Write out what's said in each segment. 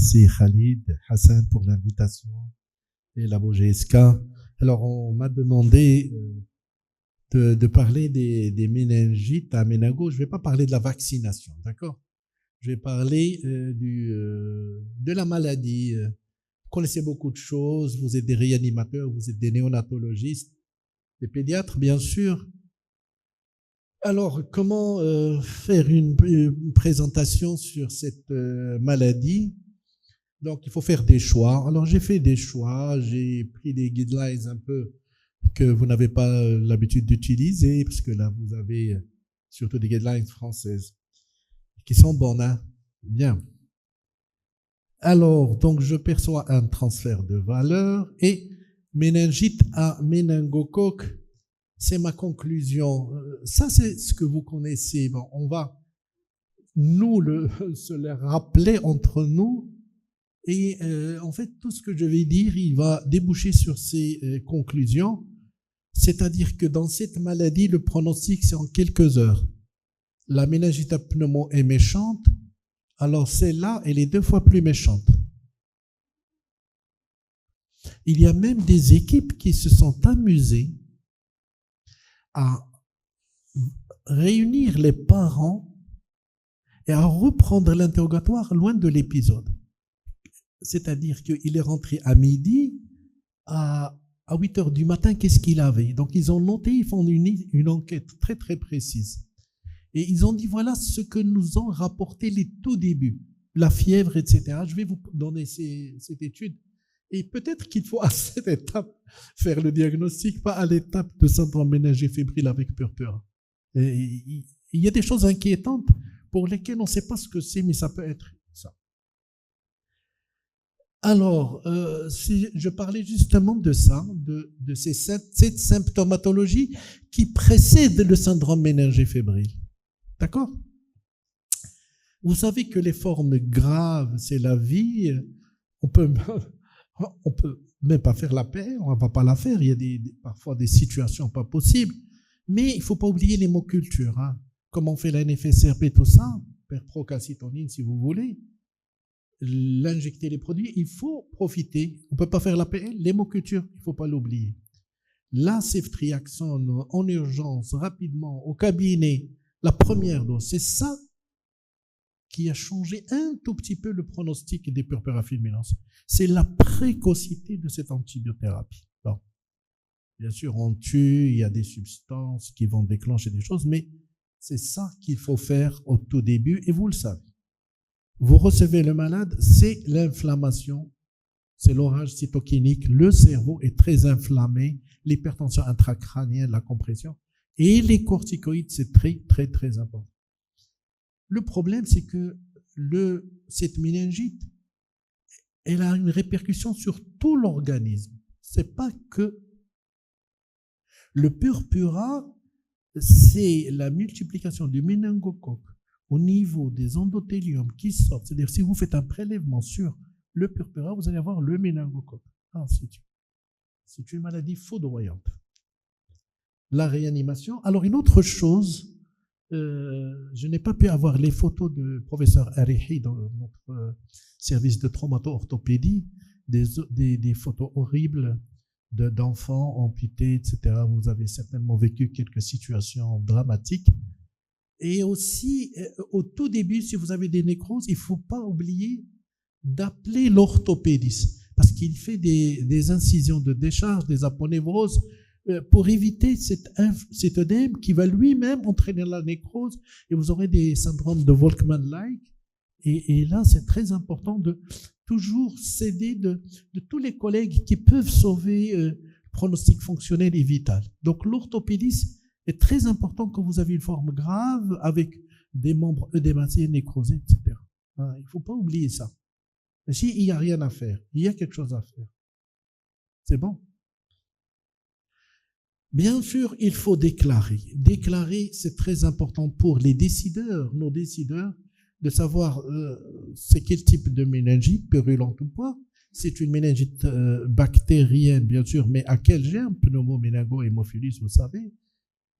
Merci Khalid, Hassan pour l'invitation et la GSK. Alors, on m'a demandé de parler des méningites à méningo. Je ne vais pas parler de la vaccination, d'accord? Je vais parler de la maladie. Vous connaissez beaucoup de choses, vous êtes des réanimateurs, vous êtes des néonatologistes, des pédiatres, bien sûr. Alors, comment faire une présentation sur cette maladie? Donc, il faut faire des choix. Alors, j'ai fait des choix, j'ai pris des guidelines un peu que vous n'avez pas l'habitude d'utiliser, parce que là, vous avez surtout des guidelines françaises qui sont bonnes, hein? Bien. Alors, donc, je perçois un transfert de valeur et méningite à méningocoque, c'est ma conclusion. Ça, c'est ce que vous connaissez. Bon, on va nous se le rappeler entre nous. Et en fait, tout ce que je vais dire, il va déboucher sur ces conclusions. C'est-à-dire que dans cette maladie, le pronostic, c'est en quelques heures. La méningite à pneumo est méchante, alors celle-là, elle est 2 fois plus méchante. Il y a même des équipes qui se sont amusées à réunir les parents et à reprendre l'interrogatoire loin de l'épisode. C'est-à-dire qu'il est rentré à midi, à 8 heures du matin, qu'est-ce qu'il avait? Donc ils ont noté, ils font une enquête très très précise. Et ils ont dit, voilà ce que nous ont rapporté les tout débuts, la fièvre, etc. Je vais vous donner cette étude. Et peut-être qu'il faut à cette étape faire le diagnostic, pas à l'étape de syndrome méningé fébrile avec purpura. Il y a des choses inquiétantes pour lesquelles on ne sait pas ce que c'est, mais ça peut être ça. Alors, si je parlais justement de ça, de cette symptomatologie qui précède le syndrome méningé fébrile. D'accord? Vous savez que les formes graves, c'est la vie. On peut même pas faire la paix, on ne va pas la faire. Il y a parfois des situations pas possibles. Mais il ne faut pas oublier l'hémoculture. Hein. Comme on fait la NFSRP, tout ça, perprocalcitonine si vous voulez, l'injecter les produits, il faut profiter. On ne peut pas faire la PL, l'hémoculture, il ne faut pas l'oublier. La ceftriaxone en urgence, rapidement, au cabinet, la première dose, c'est ça qui a changé un tout petit peu le pronostic des purpura fulminans. C'est la précocité de cette antibiothérapie. Bon. Bien sûr, on tue, il y a des substances qui vont déclencher des choses, mais c'est ça qu'il faut faire au tout début, et vous le savez. Vous recevez le malade, c'est l'inflammation, c'est l'orage cytokinique, le cerveau est très inflammé, l'hypertension intracrânienne, la compression, et les corticoïdes, c'est très, très, très important. Le problème, c'est que cette méningite, elle a une répercussion sur tout l'organisme. C'est pas que le purpura, c'est la multiplication du méningocoque au niveau des endothéliums qui sortent. C'est-à-dire, si vous faites un prélèvement sur le purpura, vous allez avoir le méningocoque. Ah, c'est une maladie foudroyante. La réanimation. Alors, une autre chose, je n'ai pas pu avoir les photos du professeur Arihi dans notre service de traumato-orthopédie, des photos horribles d'enfants amputés, etc. Vous avez certainement vécu quelques situations dramatiques. Et aussi, au tout début, si vous avez des nécroses, il ne faut pas oublier d'appeler l'orthopédiste parce qu'il fait des incisions de décharge, des aponevroses, pour éviter cet œdème qui va lui-même entraîner la nécrose et vous aurez des syndromes de Volkmann-like. Et là, c'est très important de toujours s'aider de tous les collègues qui peuvent sauver le pronostic fonctionnel et vital. Donc, l'orthopédiste est très important quand vous avez une forme grave avec des membres œdématisés, nécrosés, etc. Il ne faut pas oublier ça. Mais s'il n'y a rien à faire, il y a quelque chose à faire. C'est bon? Bien sûr, il faut déclarer. Déclarer, c'est très important pour les décideurs, nos décideurs, de savoir c'est quel type de méningite, purulente ou pas. C'est une méningite bactérienne, bien sûr, mais à quel germe? Pneumoméningo, hémophilus, vous savez.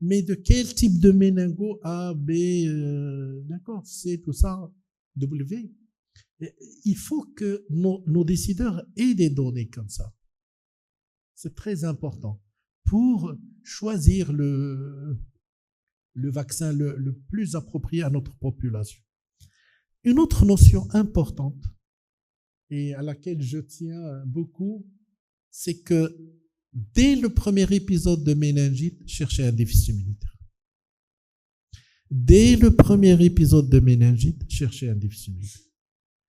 Mais de quel type de méningo? A, B, d'accord, C, tout ça, W. Il faut que nos décideurs aient des données comme ça. C'est très important pour choisir le vaccin le plus approprié à notre population. Une autre notion importante et à laquelle je tiens beaucoup, c'est que dès le premier épisode de méningite, cherchez un déficit immunitaire. Dès le premier épisode de méningite, cherchez un déficit immunitaire.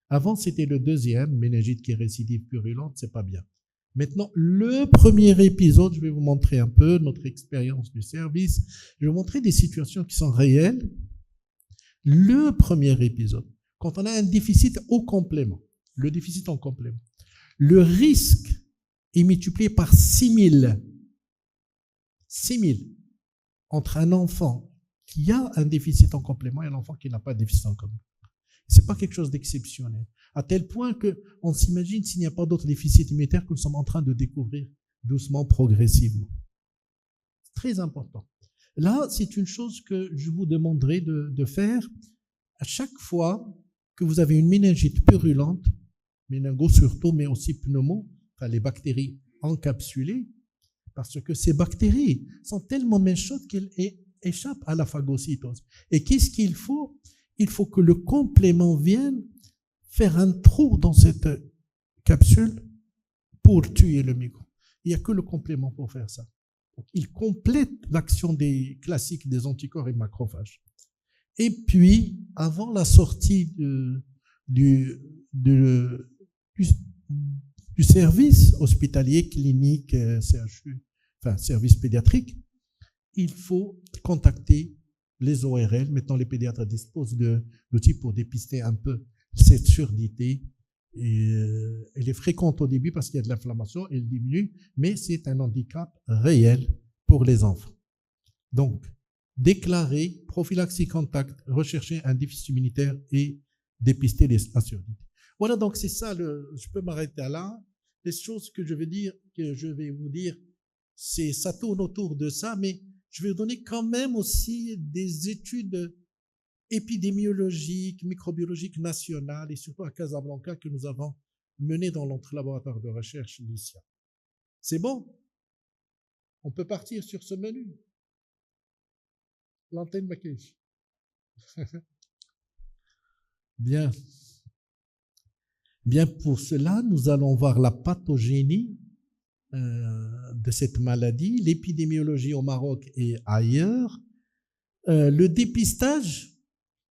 Avant, c'était le deuxième, méningite qui est récidive purulente, c'est pas bien. Maintenant, le premier épisode, je vais vous montrer un peu notre expérience du service. Je vais vous montrer des situations qui sont réelles. Le premier épisode, quand on a un déficit au complément, le déficit en complément, le risque est multiplié par 6000. 6000 entre un enfant qui a un déficit en complément et un enfant qui n'a pas de déficit en complément. C'est pas quelque chose d'exceptionnel. À tel point qu'on s'imagine s'il n'y a pas d'autres déficits immunitaires que nous sommes en train de découvrir doucement, progressivement. C'est très important. Là, c'est une chose que je vous demanderai de faire à chaque fois que vous avez une méningite purulente, méningo surtout, mais aussi pneumo, enfin les bactéries encapsulées, parce que ces bactéries sont tellement méchantes qu'elles échappent à la phagocytose. Et qu'est-ce qu'il faut? Il faut que le complément vienne faire un trou dans cette capsule pour tuer le microbe. Il n'y a que le complément pour faire ça. Donc, il complète l'action classique des anticorps et macrophages. Et puis, avant la sortie du service hospitalier, clinique, CHU, enfin service pédiatrique, il faut contacter les ORL. Maintenant, les pédiatres disposent d'outils pour dépister un peu cette surdité. Elle est fréquente au début parce qu'il y a de l'inflammation, elle diminue, mais c'est un handicap réel pour les enfants. Donc, déclarer, prophylaxie contact, rechercher un déficit immunitaire et dépister la surdité. Voilà, donc c'est ça, je peux m'arrêter là. Les choses que je vais vous dire, ça tourne autour de ça, mais je vais vous donner quand même aussi des études épidémiologiques, microbiologiques nationales et surtout à Casablanca que nous avons menées dans notre laboratoire de recherche LICIA. C'est bon? On peut partir sur ce menu. L'antenne Makesh. Bien. Bien, pour cela, nous allons voir la pathogénie de cette maladie, l'épidémiologie au Maroc et ailleurs, le dépistage.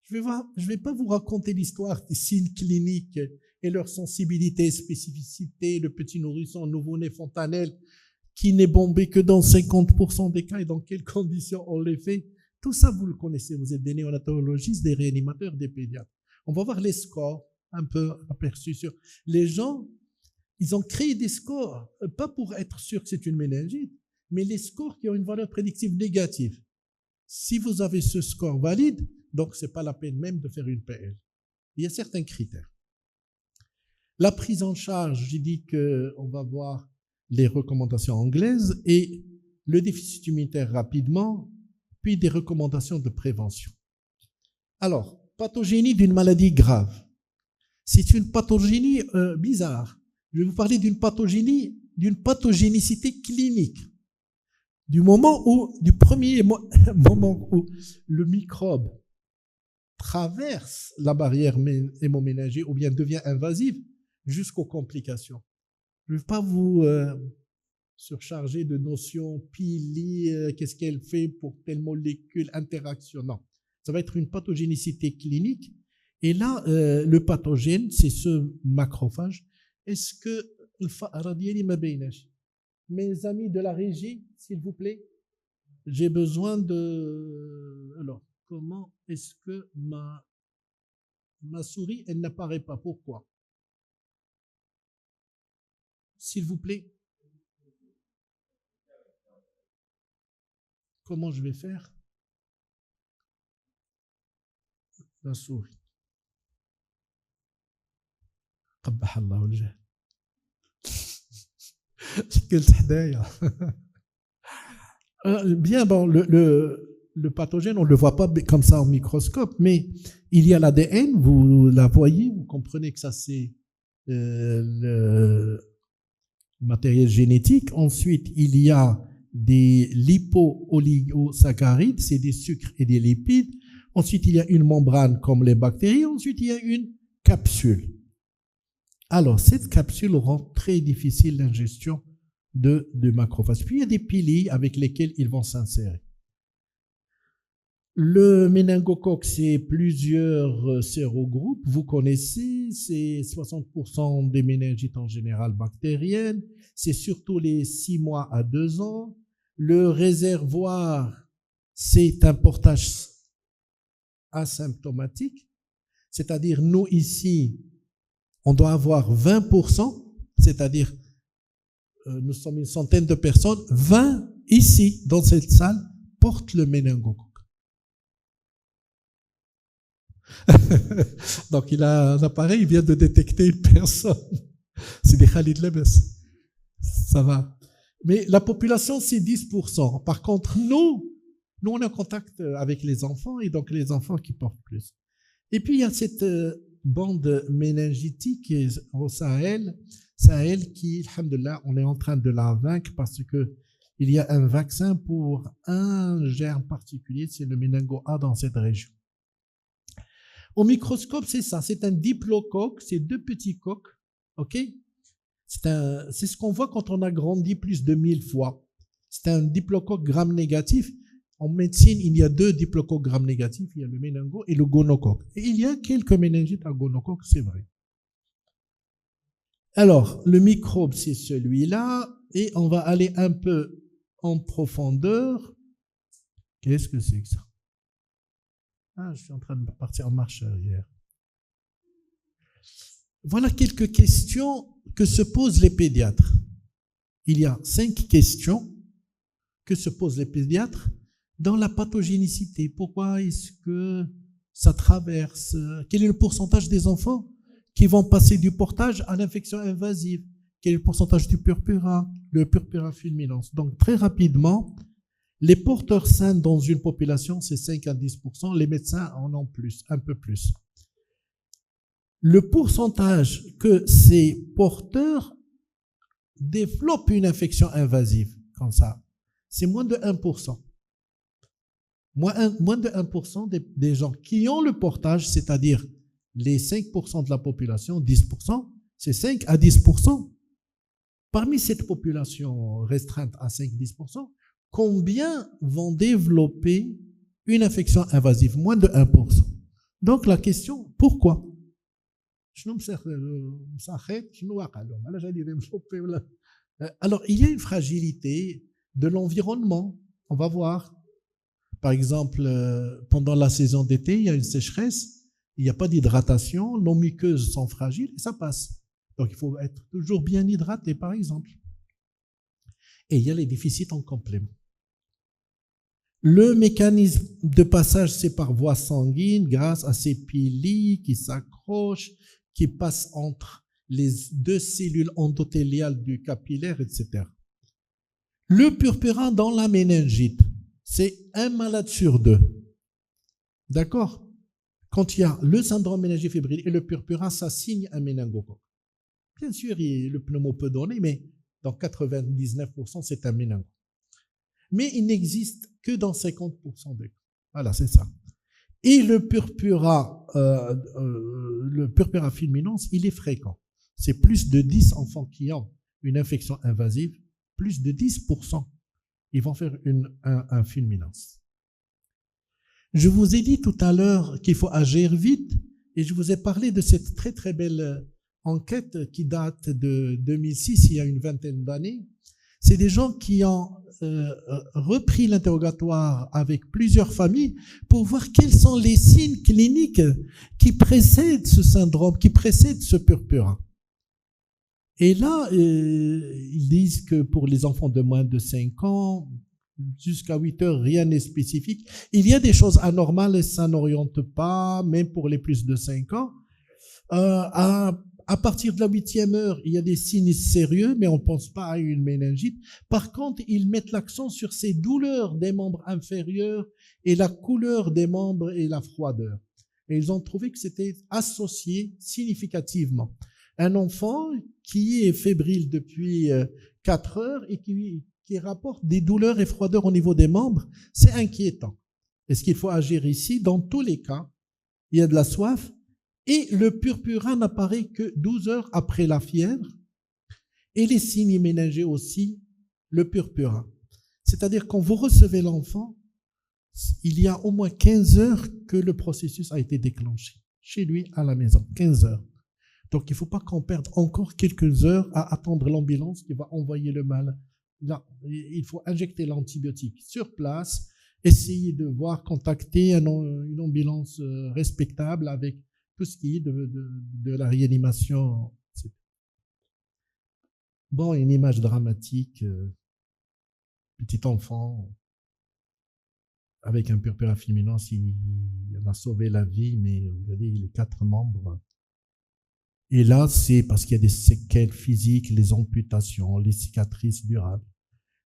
Je ne vais pas vous raconter l'histoire des signes cliniques et leur sensibilité, spécificité, le petit nourrisson, nouveau-né fontanelle qui n'est bombé que dans 50% des cas et dans quelles conditions on les fait. Tout ça, vous le connaissez, vous êtes des néonatologistes, des réanimateurs, des pédiatres. On va voir les scores, un peu aperçus sur les gens. Ils ont créé des scores, pas pour être sûr que c'est une méningite, mais les scores qui ont une valeur prédictive négative. Si vous avez ce score valide, donc ce n'est pas la peine même de faire une PL. Il y a certains critères. La prise en charge, j'ai dit qu'on va voir les recommandations anglaises et le déficit immunitaire rapidement, puis des recommandations de prévention. Alors, pathogénie d'une maladie grave. C'est une pathogénie bizarre. Je vais vous parler d'une pathogénicité clinique. Du premier moment où le microbe traverse la barrière hémoménagée ou bien devient invasive jusqu'aux complications. Je ne vais pas vous surcharger de notions pili, qu'est-ce qu'elle fait pour telle molécule, interaction. Non, ça va être une pathogénicité clinique. Et là, le pathogène, c'est ce macrophage. Est-ce que mes amis de la régie, s'il vous plaît, j'ai besoin de... Alors, comment est-ce que ma souris, elle n'apparaît pas? Pourquoi? S'il vous plaît. Comment je vais faire? La souris. قبح الله الجهل. شكلت حدايا. Bien, bon, le pathogène, on ne le voit pas comme ça au microscope, mais il y a l'ADN, vous la voyez, vous comprenez que ça c'est le matériel génétique. Ensuite, il y a des lipo-oligosaccharides, c'est des sucres et des lipides. Ensuite, il y a une membrane comme les bactéries. Ensuite, il y a une capsule. Alors, cette capsule rend très difficile l'ingestion de macrophages. Puis, il y a des piliers avec lesquels ils vont s'insérer. Le méningocoque, c'est plusieurs sérogroupes. Vous connaissez, c'est 60% des méningites en général bactériennes. C'est surtout les 6 mois à 2 ans. Le réservoir, c'est un portage asymptomatique. C'est-à-dire, nous ici, on doit avoir 20%, c'est-à-dire, nous sommes une centaine de personnes, 20 ici, dans cette salle, portent le méningocoque. Donc, il a un appareil, il vient de détecter une personne. C'est des Khalid Lebes. Ça va. Mais la population, c'est 10%. Par contre, nous, on est en contact avec les enfants, et donc les enfants qui portent plus. Et puis, il y a cette bande méningitique au Sahel qui, alhamdoulilah, on est en train de la vaincre parce que il y a un vaccin pour un germe particulier, c'est le méningo-A dans cette région. Au microscope, c'est ça, c'est un diplocoque, c'est 2 petits coques, ok? C'est ce qu'on voit quand on a grandi plus de 1000 fois. C'est un diplocoque gram-négatif. En médecine, il y a 2 diplocoques gram-négatifs, il y a le méningo et le gonocoque. Et il y a quelques méningites à gonocoque, c'est vrai. Alors, le microbe, c'est celui-là, et on va aller un peu en profondeur. Qu'est-ce que c'est que ça? Ah, je suis en train de partir en marche arrière. Voilà quelques questions que se posent les pédiatres. Il y a 5 questions que se posent les pédiatres dans la pathogénicité. Pourquoi est-ce que ça traverse? Quel est le pourcentage des enfants qui vont passer du portage à l'infection invasive? Quel est le pourcentage du purpura, le purpura fulminans? Donc, très rapidement, les porteurs sains dans une population, c'est 5 à 10%. Les médecins en ont plus, un peu plus. Le pourcentage que ces porteurs développent une infection invasive, comme ça, c'est moins de 1%. Moins de 1% des gens qui ont le portage, c'est-à-dire les 5% de la population, 10%, c'est 5 à 10%. Parmi cette population restreinte à 5-10%, combien vont développer une infection invasive? Moins de 1%. Donc la question, pourquoi? Alors, il y a une fragilité de l'environnement. On va voir. Par exemple, pendant la saison d'été, il y a une sécheresse, il n'y a pas d'hydratation, nos muqueuses sont fragiles et ça passe. Donc, il faut être toujours bien hydraté, par exemple. Et il y a les déficits en complément. Le mécanisme de passage, c'est par voie sanguine, grâce à ces piliers qui s'accrochent, qui passent entre les 2 cellules endothéliales du capillaire, etc. Le purpura dans la méningite, c'est un malade sur 2. D'accord? Quand il y a le syndrome méningite fébrile et le purpura, ça signe un méningocoque. Bien sûr, le pneumo peut donner, mais dans 99%, c'est un méningo. Mais il n'existe que dans 50% des cas. Voilà, c'est ça. Et le purpura fulminans, il est fréquent. C'est plus de 10 enfants qui ont une infection invasive, plus de 10%, ils vont faire un fulminans. Je vous ai dit tout à l'heure qu'il faut agir vite, et je vous ai parlé de cette très très belle enquête qui date de 2006, il y a une vingtaine d'années. C'est des gens qui ont repris l'interrogatoire avec plusieurs familles pour voir quels sont les signes cliniques qui précèdent ce syndrome, qui précèdent ce purpura. Et là, ils disent que pour les enfants de moins de 5 ans, jusqu'à 8 heures, rien n'est spécifique. Il y a des choses anormales et ça n'oriente pas, même pour les plus de 5 ans. À à partir de la 8e heure, il y a des signes sérieux, mais on ne pense pas à une méningite. Par contre, ils mettent l'accent sur ces douleurs des membres inférieurs et la couleur des membres et la froideur. Et ils ont trouvé que c'était associé significativement. Un enfant qui est fébrile depuis 4 heures et qui rapporte des douleurs et froideurs au niveau des membres, c'est inquiétant. Est-ce qu'il faut agir ici? Dans tous les cas, il y a de la soif et le purpura n'apparaît que 12 heures après la fièvre et les signes méningés aussi, le purpura. C'est-à-dire quand vous recevez l'enfant, il y a au moins 15 heures que le processus a été déclenché chez lui à la maison, 15 heures. Donc il ne faut pas qu'on perde encore quelques heures à attendre l'ambulance qui va envoyer le mal. Là, il faut injecter l'antibiotique sur place, essayer de voir, contacter une ambulance respectable avec tout ce qui est de la réanimation. Bon, une image dramatique, petit enfant avec un purpura fulminans, il a sauvé la vie, mais regardez les 4 membres. Et là, c'est parce qu'il y a des séquelles physiques, les amputations, les cicatrices durables.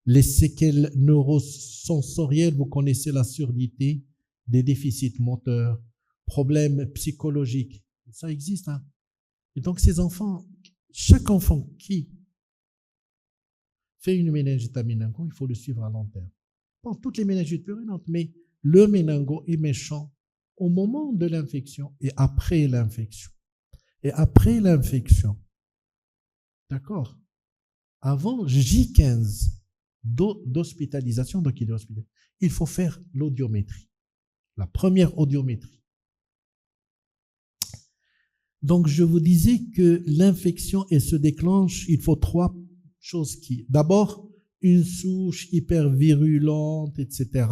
Les séquelles neurosensorielles, vous connaissez la surdité, des déficits moteurs, problèmes psychologiques. Ça existe, hein. Et donc, ces enfants, chaque enfant qui fait une méningite à méningo, il faut le suivre à long terme. Bon, toutes les méningites purulentes, mais le méningo est méchant au moment de l'infection et après l'infection. Et après l'infection, d'accord, avant J15 d'hospitalisation, donc il est hospitalisé, il faut faire l'audiométrie, la première audiométrie. Donc je vous disais que l'infection, elle se déclenche, il faut 3 choses qui, d'abord, une souche hyper virulente, etc.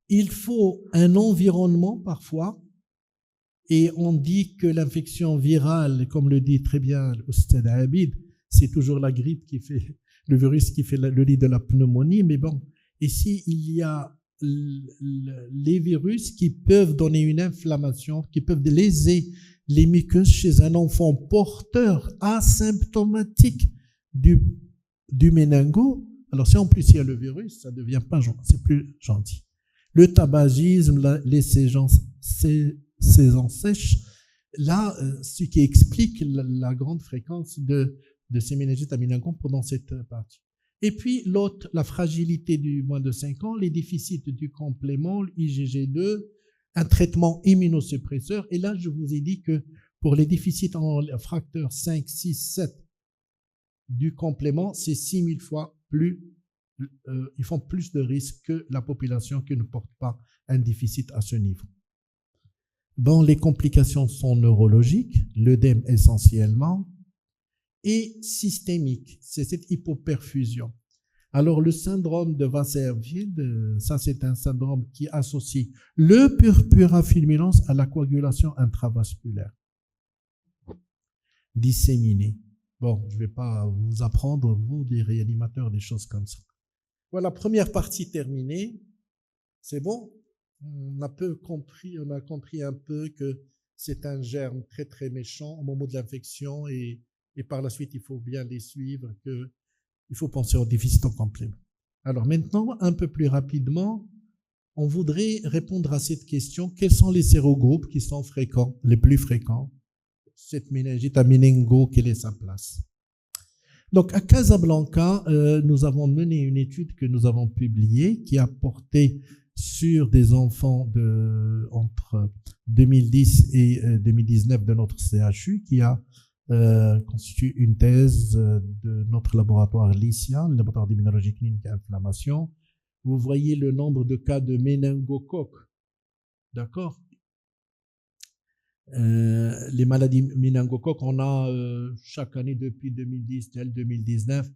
Il faut un environnement parfois, et on dit que l'infection virale, comme le dit très bien Oustad Abid, c'est toujours la grippe qui fait, le virus qui fait le lit de la pneumonie, mais bon, ici il y a les virus qui peuvent donner une inflammation, qui peuvent léser les muqueuses chez un enfant porteur asymptomatique du méningo. Alors si en plus il y a le virus, ça devient pas gentil, c'est plus gentil. Le tabagisme, les saisons sèches, là, ce qui explique la grande fréquence de ces méningites à méningo pendant cette partie. Et puis l'autre, la fragilité du moins de 5 ans, les déficits du complément, IgG2, un traitement immunosuppresseur. Et là, je vous ai dit que pour les déficits en facteurs 5, 6, 7 du complément, c'est 6000 fois plus, ils font plus de risques que la population qui ne porte pas un déficit à ce niveau. Bon, les complications sont neurologiques, l'œdème essentiellement, et systémique, c'est cette hypoperfusion. Alors, le syndrome de Wasserfeld, ça c'est un syndrome qui associe le purpura fulminans à la coagulation intravasculaire disséminée. Bon, je ne vais pas vous apprendre, vous, des réanimateurs, des choses comme ça. Voilà, première partie terminée. C'est bon? On a compris un peu que c'est un germe très très méchant au moment de l'infection et par la suite, il faut bien les suivre, il faut penser au déficit en complément. Alors maintenant, un peu plus rapidement, on voudrait répondre à cette question. Quels sont les sérogroupes qui sont fréquents, les plus fréquents? Cette méningite à méningo, quelle est sa place? Donc à Casablanca, nous avons mené une étude que nous avons publiée qui a porté sur des enfants entre 2010 et 2019 de notre CHU qui a constitue une thèse de notre laboratoire LICIA, le laboratoire d'immunologie clinique et inflammation. Vous voyez le nombre de cas de méningocoque, d'accord? Les maladies méningocoques, on a chaque année depuis 2010, tel 2019,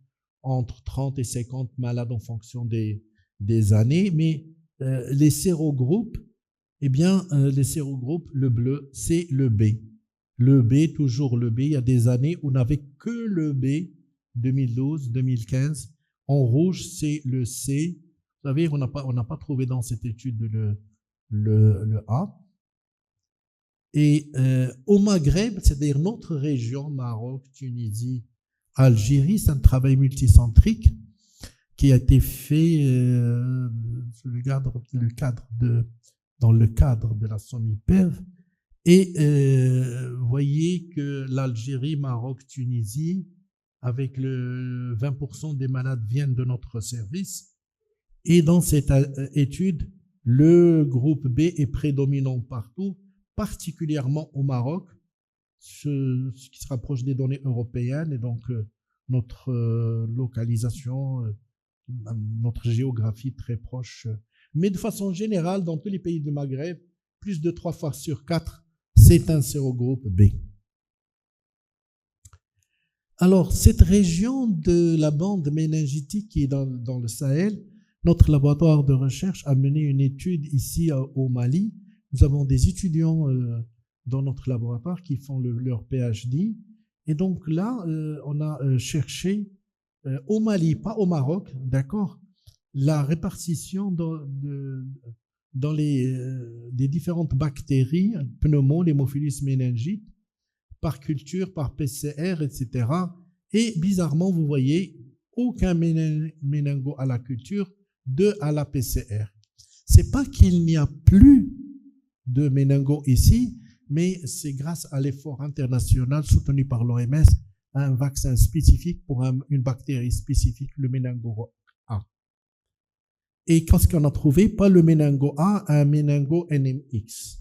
entre 30 et 50 malades en fonction des années, mais les sérogroupes, eh bien, les sérogroupes, le bleu, c'est le B. Le B, toujours le B. Il y a des années où on n'avait que le B, 2012, 2015. En rouge, c'est le C. Vous savez, on n'a pas trouvé dans cette étude le A. Et au Maghreb, c'est-à-dire notre région, Maroc, Tunisie, Algérie, c'est un travail multicentrique qui a été fait dans le cadre de la SOMIPEV. Et vous voyez que l'Algérie, Maroc, Tunisie, avec le 20% des malades viennent de notre service. Et dans cette étude, le groupe B est prédominant partout, particulièrement au Maroc, ce qui se rapproche des données européennes et donc notre localisation, notre géographie très proche. Mais de façon générale, dans tous les pays du Maghreb, plus de 3 fois sur 4, c'est un sérogroupe B. Alors, cette région de la bande méningitique qui est dans le Sahel, notre laboratoire de recherche a mené une étude ici au Mali. Nous avons des étudiants dans notre laboratoire qui font leur PhD. Et donc là, on a cherché au Mali, pas au Maroc, d'accord, la répartition dans des différentes bactéries, pneumo, l'hémophilus méningite, par culture, par PCR, etc. Et bizarrement, vous voyez, aucun méningo à la culture, 2 à la PCR. C'est pas qu'il n'y a plus de méningo ici, mais c'est grâce à l'effort international soutenu par l'OMS, un vaccin spécifique pour une bactérie spécifique, le méningo A. Et qu'est-ce qu'on a trouvé? Pas le méningo A, un méningo NMX.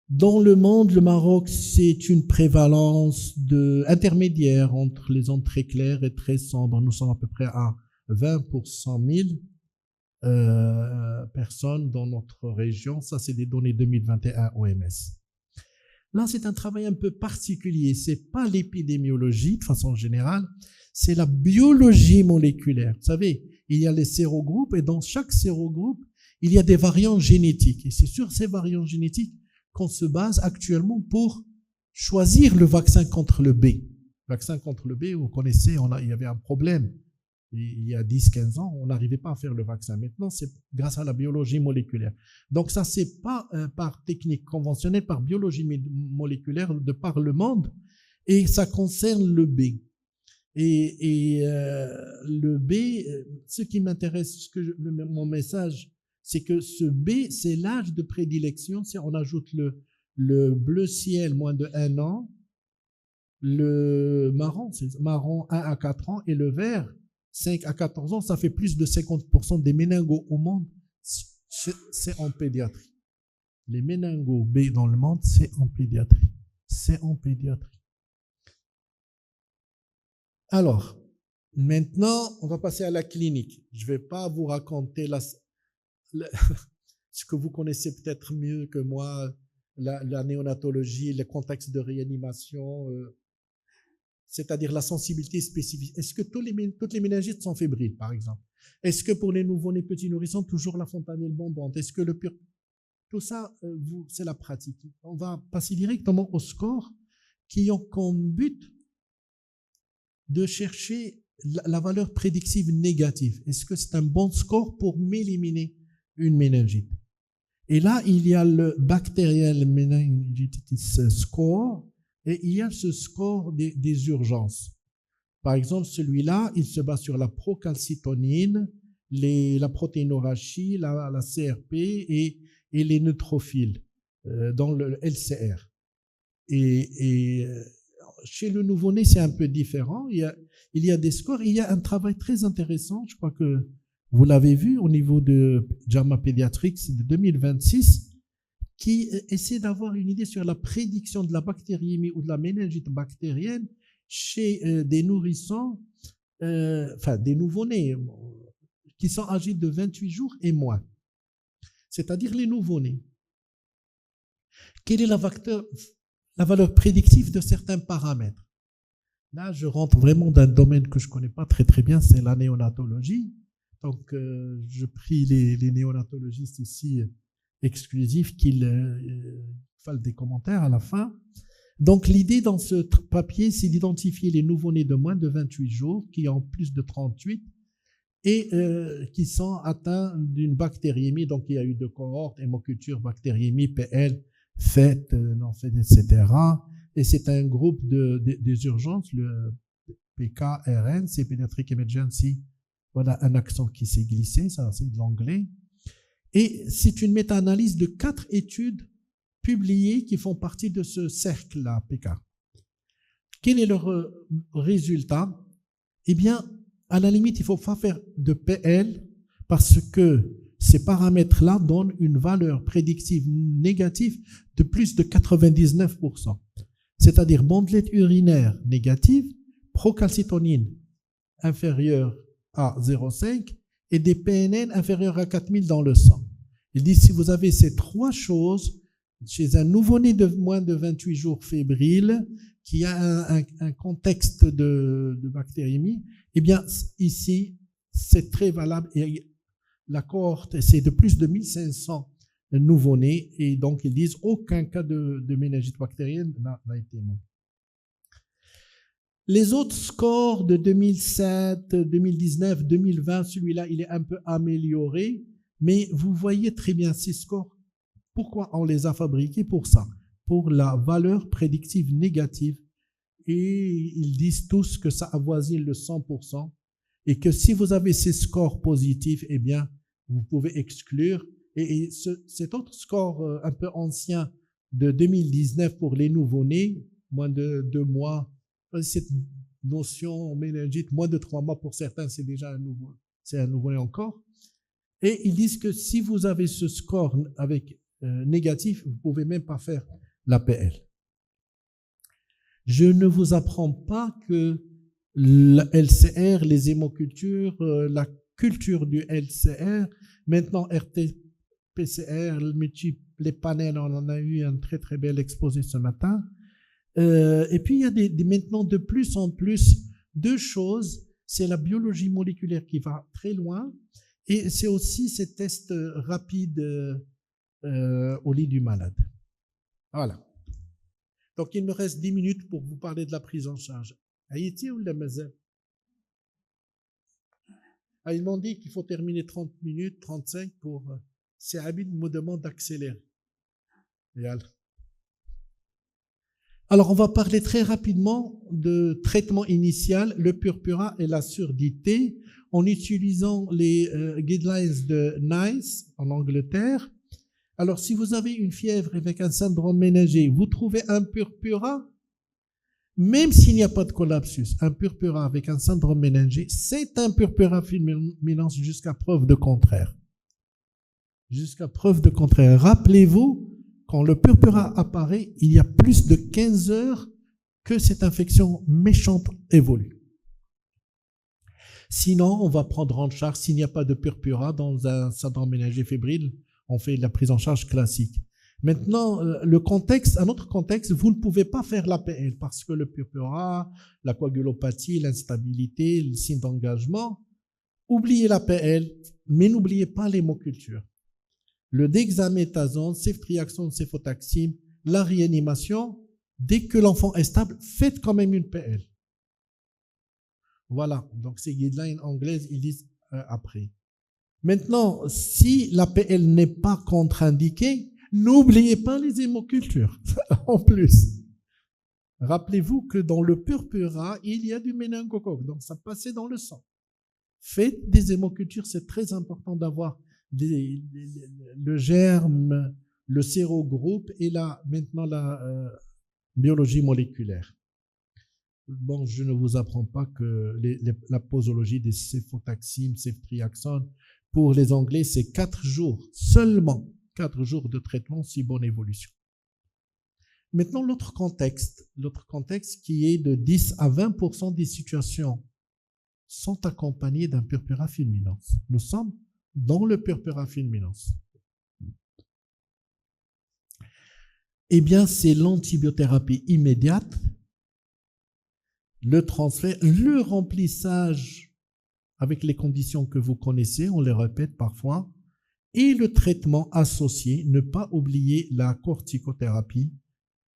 Dans le monde, le Maroc, c'est une prévalence intermédiaire entre les zones très claires et très sombres. Nous sommes à peu près à 20 pour 100 000 personnes dans notre région. Ça, c'est des données 2021 OMS. Là, c'est un travail un peu particulier. C'est pas l'épidémiologie de façon générale, c'est la biologie moléculaire. Vous savez, il y a les sérogroupes et dans chaque sérogroupe, il y a des variants génétiques. Et c'est sur ces variants génétiques qu'on se base actuellement pour choisir le vaccin contre le B. Le vaccin contre le B, vous connaissez, il y avait un problème. Il y a 10-15 ans, on n'arrivait pas à faire le vaccin. Maintenant, c'est grâce à la biologie moléculaire. Donc ça, c'est pas par technique conventionnelle, par biologie moléculaire de par le monde, et ça concerne le B. Et le B, ce qui m'intéresse, mon message, c'est que ce B, c'est l'âge de prédilection. Si on ajoute le bleu ciel, moins de 1 an, le marron, c'est marron 1 à 4 ans, et le vert, 5 à 14 ans, ça fait plus de 50% des méningos au monde, c'est en pédiatrie. Les méningos B dans le monde, c'est en pédiatrie. C'est en pédiatrie. Alors, maintenant, on va passer à la clinique. Je ne vais pas vous raconter ce que vous connaissez peut-être mieux que moi, la néonatologie, les contextes de réanimation, c'est-à-dire la sensibilité spécifique. Est-ce que toutes les méningites sont fébriles, par exemple? Est-ce que pour les nouveau-nés petits nourrissons, toujours la fontanelle bombante? Est-ce que tout ça, c'est la pratique. On va passer directement au score qui ont comme but de chercher la valeur prédictive négative. Est-ce que c'est un bon score pour m'éliminer une méningite? Et là, il y a le Bacterial Meningitis Score et il y a ce score des urgences. Par exemple, celui-là, il se base sur la procalcitonine, la protéinorachie, la CRP et les neutrophiles dans le LCR. Et chez le nouveau-né, c'est un peu différent. Il y a des scores. Il y a un travail très intéressant, je crois que vous l'avez vu au niveau de JAMA Pediatrics de 2026, qui essaie d'avoir une idée sur la prédiction de la bactériémie ou de la méningite bactérienne chez des nourrissons, des nouveau-nés qui sont âgés de 28 jours et moins, c'est-à-dire les nouveau-nés. Quelle est la valeur prédictive de certains paramètres? Là, je rentre vraiment dans un domaine que je ne connais pas très très bien, c'est la néonatologie. Donc, je prie les néonatologistes ici exclusifs qu'ils fassent des commentaires à la fin. Donc, l'idée dans ce papier, c'est d'identifier les nouveau-nés de moins de 28 jours qui ont plus de 38 et qui sont atteints d'une bactériémie. Donc, il y a eu 2 cohortes, hémoculture, bactériémie, PL, FET, non-FET, etc. Et c'est un groupe des urgences, le PKRN, c'est Pediatric Emergency. Voilà un accent qui s'est glissé, ça c'est de l'anglais. Et c'est une méta-analyse de 4 études publiées qui font partie de ce cercle-là, PK. Quel est leur résultat? Eh bien, à la limite, il ne faut pas faire de PL parce que ces paramètres-là donnent une valeur prédictive négative de plus de 99%. C'est-à-dire bandelette urinaire négative, procalcitonine inférieure à 0,5 et des PNN inférieurs à 4000 dans le sang. Il dit si vous avez ces 3 choses chez un nouveau-né de moins de 28 jours fébrile qui a un contexte de bactériémie, eh bien ici c'est très valable et la cohorte c'est de plus de 1500 nouveau-nés et donc ils disent aucun cas de méningite bactérienne n'a été montré. Les autres scores de 2007, 2019, 2020, celui-là, il est un peu amélioré, mais vous voyez très bien ces scores. Pourquoi on les a fabriqués? Pour ça, pour la valeur prédictive négative. Et ils disent tous que ça avoisine le 100% et que si vous avez ces scores positifs, eh bien, vous pouvez exclure. Et cet autre score un peu ancien de 2019 pour les nouveau-nés, moins de 2 mois, cette notion méningite, moins de 3 mois pour certains, c'est déjà un nouveau-né encore. Et ils disent que si vous avez ce score avec négatif, vous ne pouvez même pas faire l'APL. Je ne vous apprends pas que la LCR, les hémocultures, la culture du LCR, maintenant RT-PCR, les panels, on en a eu un très très bel exposé ce matin. Et puis, il y a maintenant de plus en plus 2 choses. C'est la biologie moléculaire qui va très loin et c'est aussi ces tests rapides au lit du malade. Voilà. Donc, il me reste 10 minutes pour vous parler de la prise en charge. Haïti ou la maison? Ils m'ont dit qu'il faut terminer 30 minutes, 35 pour... C'est Habib me demande d'accélérer. Alors, on va parler très rapidement de traitement initial, le purpura et la surdité, en utilisant les guidelines de NICE en Angleterre. Alors, si vous avez une fièvre avec un syndrome méningé, vous trouvez un purpura, même s'il n'y a pas de collapsus, un purpura avec un syndrome méningé, c'est un purpura fulminans jusqu'à preuve de contraire. Jusqu'à preuve de contraire. Rappelez-vous, quand le purpura apparaît, il y a plus de 15 heures que cette infection méchante évolue. Sinon, on va prendre en charge, s'il n'y a pas de purpura dans un syndrome méningé fébrile, on fait la prise en charge classique. Maintenant, le contexte, un autre contexte, vous ne pouvez pas faire l'APL parce que le purpura, la coagulopathie, l'instabilité, le signe d'engagement, oubliez l'APL, mais n'oubliez pas l'hémoculture. Le dexaméthasone, ceftriaxone, céfotaxime, la réanimation, dès que l'enfant est stable, faites quand même une PL. Voilà, donc ces guidelines anglaises, ils disent après. Maintenant, si la PL n'est pas contre-indiquée, n'oubliez pas les hémocultures, en plus. Rappelez-vous que dans le purpura, il y a du méningocoque, donc ça passait dans le sang. Faites des hémocultures, c'est très important d'avoir le germe, le sérogroupe et maintenant la biologie moléculaire. Bon, je ne vous apprends pas que la posologie des céfotaxime, ceftriaxone, pour les Anglais, c'est 4 jours, seulement 4 jours de traitement, si bonne évolution. Maintenant, l'autre contexte qui est de 10 à 20% des situations sont accompagnées d'un purpura fulminans. Nous sommes dans le purpura fulminans. Eh bien, c'est l'antibiothérapie immédiate, le transfert, le remplissage avec les conditions que vous connaissez, on les répète parfois, et le traitement associé, ne pas oublier la corticothérapie,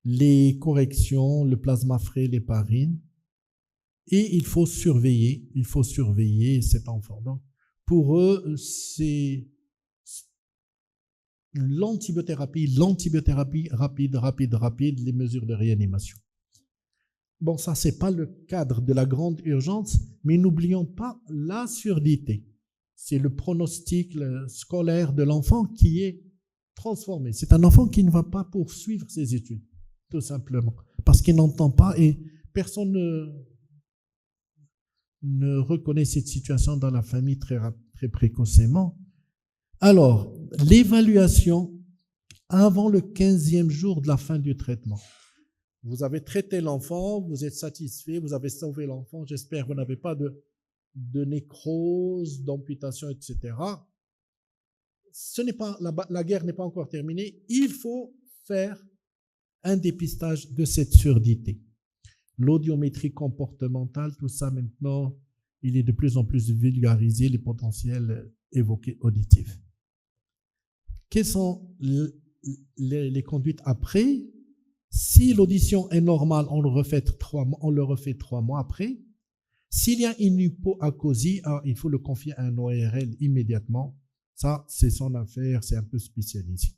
les corrections, le plasma frais, l'héparine, et il faut surveiller cet enfant. Donc, Pour eux, c'est l'antibiothérapie rapide, les mesures de réanimation. Bon, ça, c'est pas le cadre de la grande urgence, mais n'oublions pas la surdité. C'est le pronostic scolaire de l'enfant qui est transformé. C'est un enfant qui ne va pas poursuivre ses études, tout simplement, parce qu'il n'entend pas et personne ne reconnaît cette situation dans la famille très précocement. Alors, l'évaluation avant le 15e jour de la fin du traitement. Vous avez traité l'enfant, vous êtes satisfait, vous avez sauvé l'enfant, j'espère que vous n'avez pas de nécrose, d'amputation, etc. La guerre n'est pas encore terminée, il faut faire un dépistage de cette surdité. L'audiométrie comportementale, tout ça maintenant, il est de plus en plus vulgarisé, les potentiels évoqués auditifs. Quelles sont les conduites après? Si l'audition est normale, on le refait 3 mois après. S'il y a une hypoacousie, il faut le confier à un ORL immédiatement. Ça, c'est son affaire, c'est un peu spécialisé.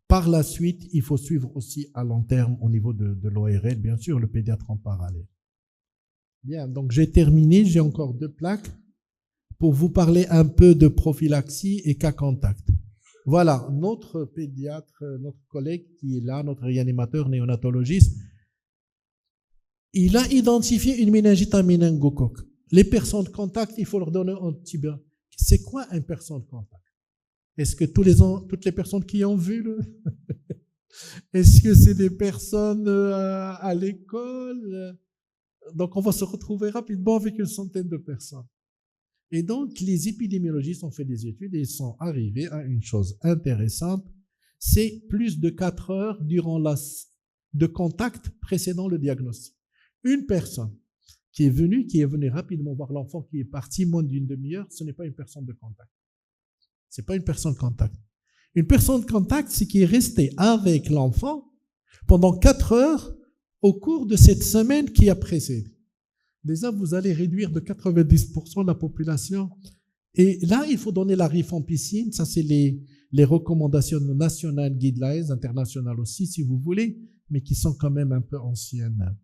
Par la suite, il faut suivre aussi à long terme au niveau de l'ORL, bien sûr, le pédiatre en parallèle. Bien, donc j'ai terminé, j'ai encore 2 plaques pour vous parler un peu de prophylaxie et cas contact. Voilà, notre pédiatre, notre collègue qui est là, notre réanimateur néonatologiste, il a identifié une méningite à méningocoque. Les personnes de contact, il faut leur donner un antibiotique. C'est quoi une personne de contact? Est-ce que toutes les personnes qui ont vu Est-ce que c'est des personnes à l'école? Donc, on va se retrouver rapidement avec une centaine de personnes. Et donc, les épidémiologistes ont fait des études et ils sont arrivés à une chose intéressante, c'est plus de 4 heures de contact précédant le diagnostic. Une personne qui est venue rapidement voir l'enfant qui est parti moins d'une demi-heure, ce n'est pas une personne de contact. C'est pas une personne de contact. Une personne de contact, c'est qui est resté avec l'enfant pendant 4 heures au cours de cette semaine qui a précédé. Déjà, vous allez réduire de 90% la population. Et là, il faut donner la rifampicine. Ça, c'est les recommandations nationales, guidelines, internationales aussi, si vous voulez, mais qui sont quand même un peu anciennes.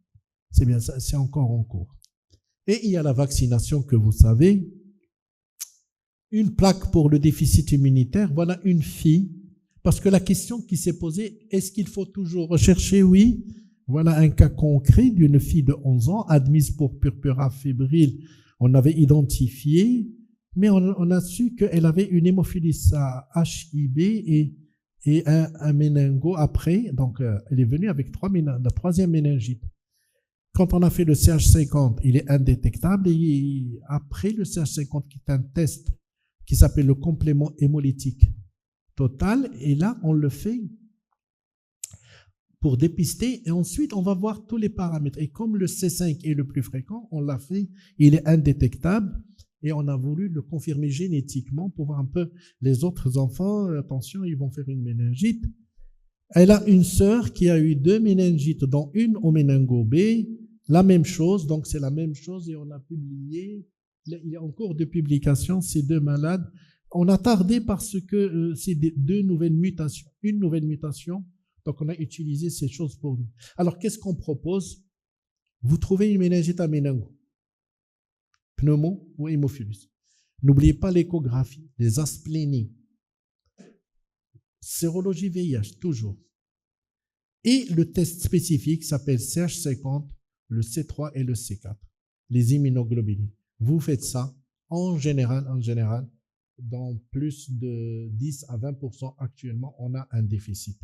C'est bien ça, c'est encore en cours. Et il y a la vaccination que vous savez. Une plaque pour le déficit immunitaire. Voilà une fille. Parce que la question qui s'est posée, est-ce qu'il faut toujours rechercher? Oui. Voilà un cas concret d'une fille de 11 ans admise pour purpura fébrile. On avait identifié, mais on a su qu'elle avait une hémophilie HIB et un méningo après. Donc, elle est venue avec la 3e méningite. Quand on a fait le CH50, il est indétectable. Et après le CH50, qui est un test qui s'appelle le complément hémolytique total, et là, on le fait pour dépister, et ensuite on va voir tous les paramètres. Et comme le C5 est le plus fréquent, on l'a fait, il est indétectable, et on a voulu le confirmer génétiquement pour voir un peu les autres enfants. Attention, ils vont faire une méningite. Elle a une sœur qui a eu 2 méningites, dont une au méningo B, la même chose, donc c'est la même chose, et on a publié, il est en cours de publication, ces 2 malades. On a tardé parce que c'est 2 nouvelles mutations, une nouvelle mutation. Donc, on a utilisé ces choses pour nous. Alors, qu'est-ce qu'on propose? Vous trouvez une méningite à méningo, pneumo ou hémophilus. N'oubliez pas l'échographie, les asplénies, sérologie VIH, toujours. Et le test spécifique s'appelle CH50, le C3 et le C4, les immunoglobulines. Vous faites ça, en général, dans plus de 10 à 20% actuellement, on a un déficit.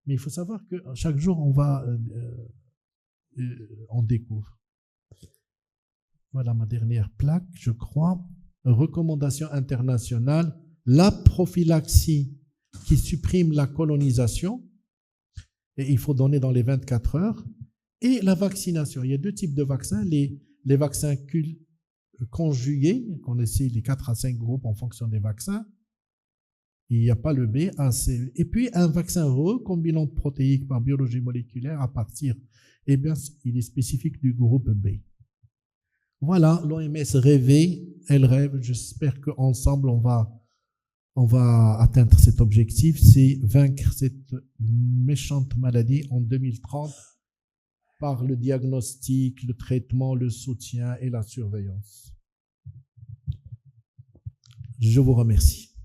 Mais il faut savoir que chaque jour, on découvre. Voilà ma dernière plaque, je crois. Recommandation internationale, la prophylaxie qui supprime la colonisation, et il faut donner dans les 24 heures, et la vaccination. Il y a 2 types de vaccins, les vaccins conjugués, qu'on essaie les 4 à 5 groupes en fonction des vaccins. Il n'y a pas le B, A, C. Et puis, un vaccin recombinant protéique par biologie moléculaire à partir, eh bien, il est spécifique du groupe B. Voilà, l'OMS rêvait, elle rêve. J'espère qu'ensemble, on va atteindre cet objectif, c'est vaincre cette méchante maladie en 2030 par le diagnostic, le traitement, le soutien et la surveillance. Je vous remercie.